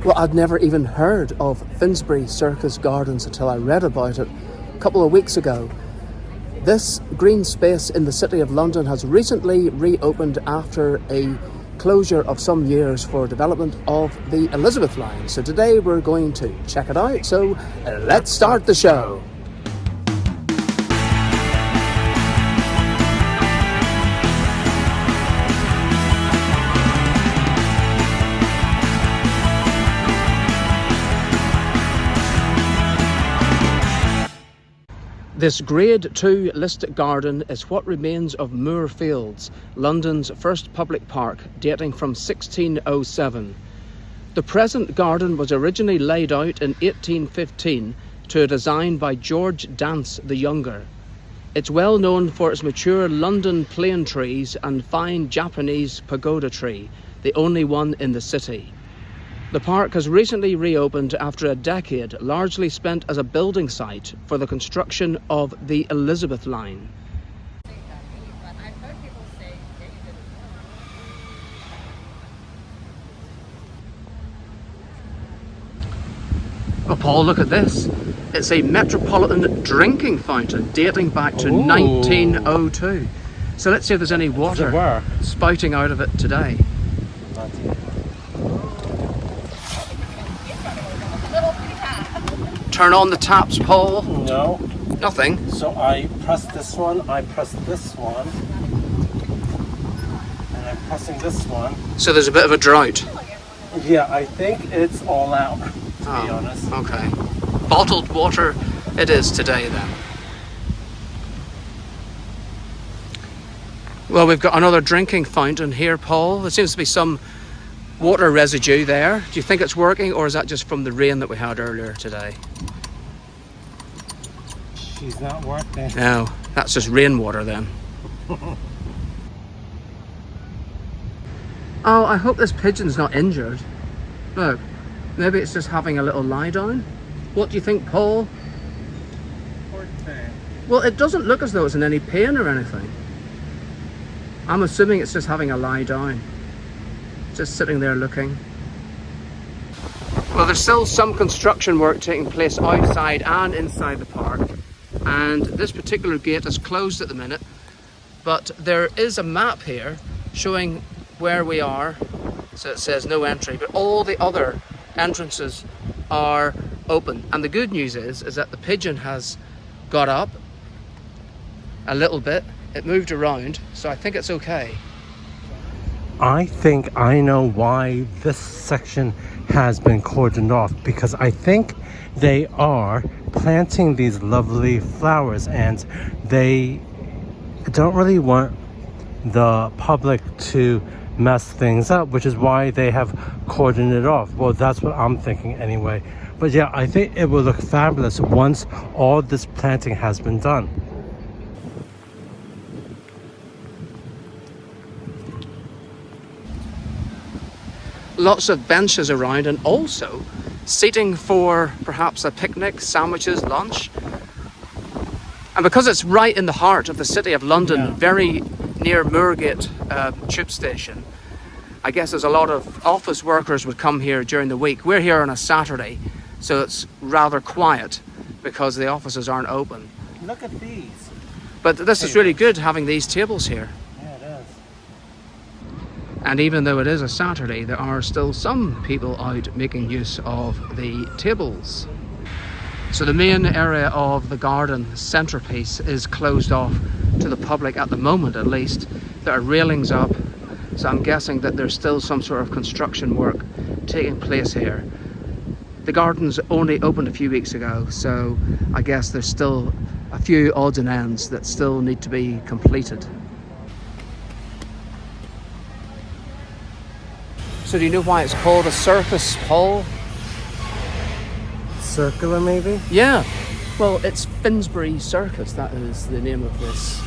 Well, I'd never even heard of Finsbury Circus Gardens until I read about it a couple of weeks ago. This green space in the City of London has recently reopened after a closure of some years for development of the Elizabeth line. So today we're going to check it out. So let's start the show. This Grade 2 listed garden is what remains of Moor Fields, London's first public park, dating from 1607. The present garden was originally laid out in 1815 to a design by George Dance the Younger. It's well known for its mature London plane trees and fine Japanese pagoda tree, the only one in the city. The park has recently reopened after a decade largely spent as a building site for the construction of the Elizabeth line. Oh, Paul, look at this. It's a metropolitan drinking fountain dating back to 1902. So let's see if there's any water spouting out of it today. Turn on the taps, Paul. No. Nothing. So I press this one, I press this one, and I'm pressing this one. So there's a bit of a drought. Yeah, I think it's all out, to be honest. Okay. Bottled water it is today then. Well, we've got another drinking fountain here, Paul. There seems to be some water residue there. Do you think it's working, or is that just from the rain that we had earlier today? She's not working. No, that's just rainwater then. Oh, I hope this pigeon's not injured. Look, maybe it's just having a little lie down. What do you think, Paul? Poor thing. Well, it doesn't look as though it's in any pain or anything. I'm assuming it's just having a lie down. Just sitting there looking. Well, there's still some construction work taking place outside and inside the park, and this particular gate is closed at the minute, but there is a map here showing where we are. So it says no entry, but all the other entrances are open. And the good news is that the pigeon has got up a little bit. It moved around, so I think it's okay. I think I know why this section has been cordoned off, because I think they are planting these lovely flowers and they don't really want the public to mess things up, which is why they have cordoned it off. Well, that's what I'm thinking anyway. But yeah, I think it will look fabulous once all this planting has been done. Lots of benches around, and also seating for perhaps a picnic, sandwiches, lunch. And because it's right in the heart of the City of London, very near Moorgate tube station, I guess there's a lot of office workers would come here during the week. We're here on a Saturday, so it's rather quiet because the offices aren't open. Look at these. But this is really good, having these tables here. Yeah, it is. And even though it is a Saturday, there are still some people out making use of the tables. So the main area of the garden centrepiece is closed off to the public at the moment, at least. There are railings up, so I'm guessing that there's still some sort of construction work taking place here. The garden's only opened a few weeks ago, so I guess there's still a few odds and ends that still need to be completed. So do you know why it's called a circus, Paul? Circular, maybe? Yeah. Well, it's Finsbury Circus. That is the name of this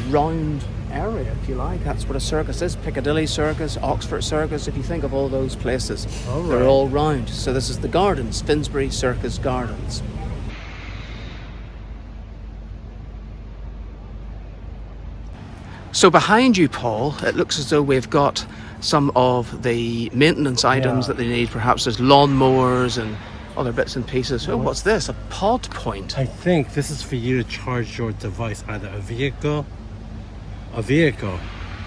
round area, if you like. That's what a circus is. Piccadilly Circus, Oxford Circus. If you think of all those places, they're all round. So this is the gardens, Finsbury Circus Gardens. So behind you, Paul, it looks as though we've got some of the maintenance items that they need. Perhaps there's lawnmowers and other bits and pieces. Oh, what's this? A pod point. I think this is for you to charge your device, either a vehicle. A vehicle.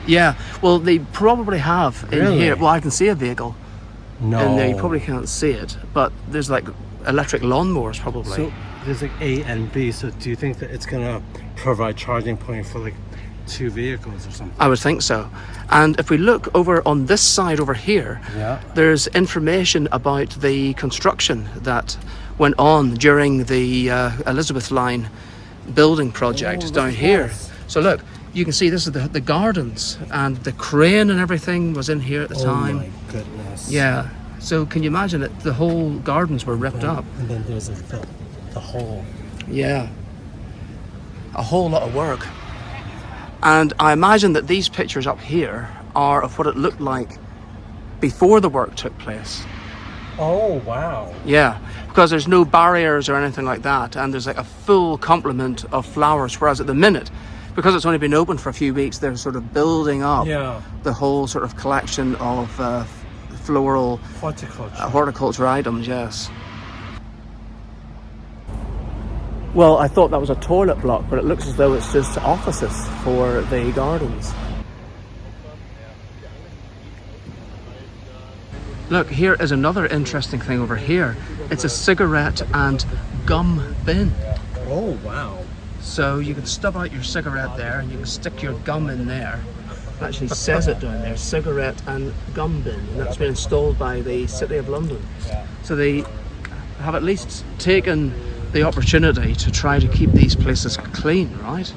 Yeah, well, they probably have in Really? here. Well, I can see a vehicle No. in there. You probably can't see it, but there's like electric lawnmowers probably. So there's like A and B. So do you think that it's gonna provide charging point for like 2 vehicles or something? I would think so. And if we look over on this side over here, Yeah. there's information about the construction that went on during the Elizabeth Line building project Oh, down look at here. this. So look, you can see this is the gardens, and the crane and everything was in here at the time. Oh my goodness. Yeah. So can you imagine that the whole gardens were ripped up? And then there's like the whole. Yeah. A whole lot of work. And I imagine that these pictures up here are of what it looked like before the work took place. Oh wow. Yeah, because there's no barriers or anything like that, and there's like a full complement of flowers, whereas at the minute, because it's only been open for a few weeks, they're sort of building up Yeah. the whole sort of collection of floral Horticulture. horticulture items, yes. Well, I thought that was a toilet block, but it looks as though it's just offices for the gardens. Look, here is another interesting thing over here. It's a cigarette and gum bin. Oh wow. So you can stub out your cigarette there and you can stick your gum in there. It actually says it down there, cigarette and gum bin. And that's been installed by the City of London. So they have at least taken the opportunity to try to keep these places clean, right?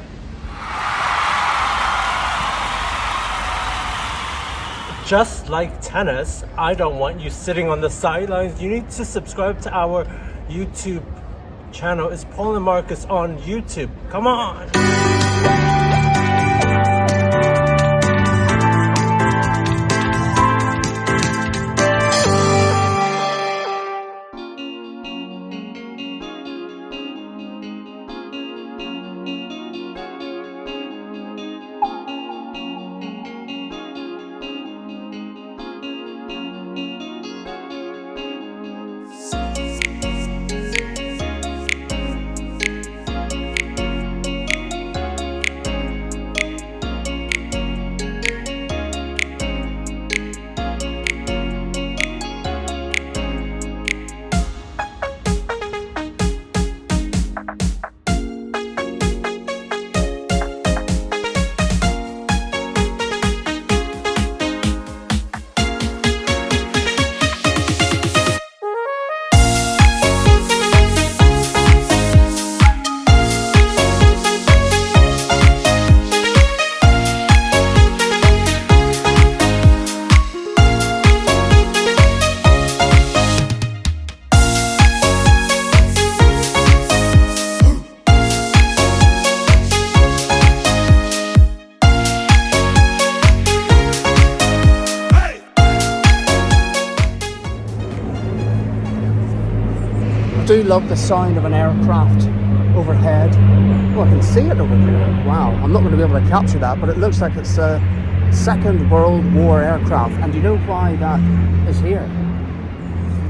Just like tennis, I don't want you sitting on the sidelines. You need to subscribe to our YouTube channel. It's Paul and Marcus on YouTube. Come on. I do love the sound of an aircraft overhead. Oh, I can see it over there. Wow, I'm not going to be able to capture that, but it looks like it's a Second World War aircraft. And do you know why that is here?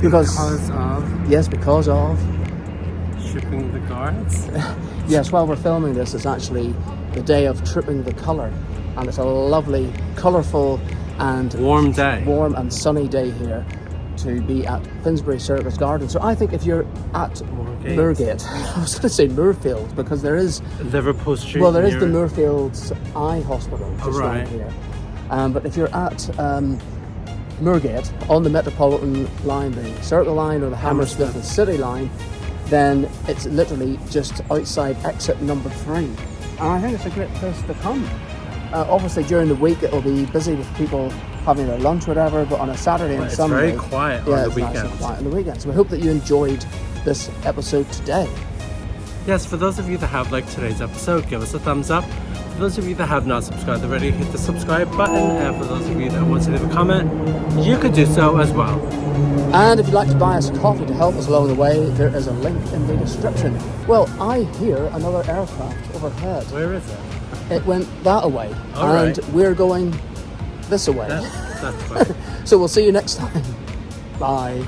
Because of yes, because of shipping the guards. yes. While we're filming this, it's actually the day of tripping the colour, and it's a lovely, colourful, and Warm day. warm and sunny day here to be at Finsbury Circus Gardens. So I think if you're at Moorgate, I was going to say Moorfield, because there is Liverpool Street. well, there is the near- Moorfields Eye Hospital just right. right here. But if you're at Moorgate on the Metropolitan line, the Circle line, or the Hammersmith and City line, then it's literally just outside exit number 3. And I think it's a great place to come. Obviously during the week it'll be busy with people having their lunch, whatever, but on a Saturday and It's Sunday, very quiet on the it's nice and weekends. quiet on the weekends. So we hope that you enjoyed this episode today. Yes, for those of you that have liked today's episode, give us a thumbs up. For those of you that have not subscribed already, hit the subscribe button. And for those of you that want to leave a comment, you can do so as well. And if you'd like to buy us a coffee to help us along the way, there is a link in the description. Well, I hear another aircraft overhead. Where is it? It went that way. All and right. we're going this way. That's fine. So we'll see you next time. Bye.